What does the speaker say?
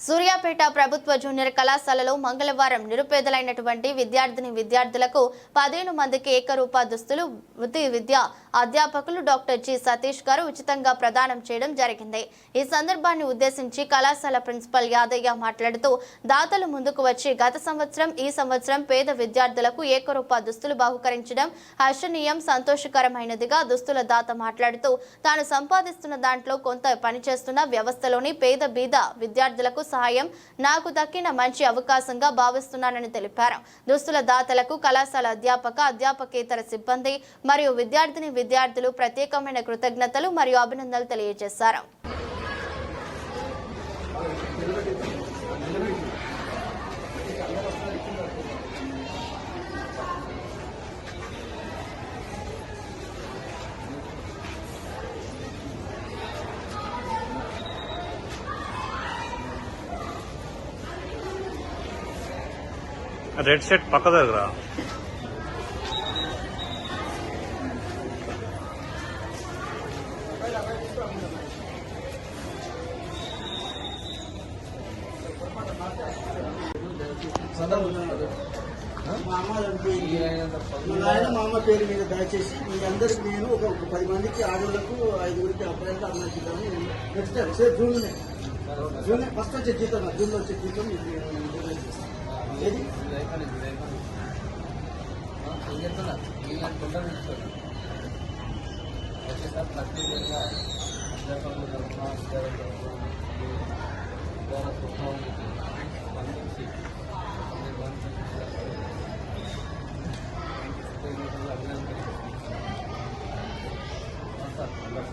సూర్యాపేట ప్రభుత్వ జూనియర్ కళాశాలలో మంగళవారం నిరుపేదలైనటువంటి విద్యార్థులకు 15 మందికి ఏకరూప దుస్తులు వృత్తి విద్యా అధ్యాపకులు డాక్టర్ జి సతీష్ గారు ఉచితంగా ప్రదానం చేయడం జరిగింది। ఈ సందర్భాన్ని ఉద్దేశించి కళాశాల ప్రిన్సిపల్ యాదయ్య మాట్లాడుతూ దాతలు ముందుకు వచ్చి గత సంవత్సరం ఈ సంవత్సరం పేద విద్యార్థులకు ఏకరూప దుస్తులు బహుకరించడం హర్షణీయం సంతోషకరమైనదిగా దుస్తుల దాత మాట్లాడుతూ తాను సంపాదిస్తున్న దాంట్లో కొంత పనిచేస్తున్న వ్యవస్థలోని పేద బీద విద్యార్థులకు సహాయం నాకు దక్కిన మంచి అవకాశంగా భావిస్తున్నానని తెలిపారు। దుస్తుల దాతలకు కళాశాల అధ్యాపకేతర సిబ్బంది మరియు విద్యార్థులు ప్రత్యేకమైన కృతజ్ఞతలు మరియు అభినందనలు తెలియజేశారు। రెడ్ షర్ట్ పక్క దగ్గర మా అమ్మ పేరు మీద దయచేసి మీ అందరికి నేను ఒక 10 మందికి ఆడవాళ్ళకు 5గురికి అబ్బాయిలకు అమ్మాయికి నెక్స్ట్ సార్ జూన్ ఫస్ట్ వచ్చే జీతం జూన్లో వచ్చే జీతం ఏది చెప్తున్నా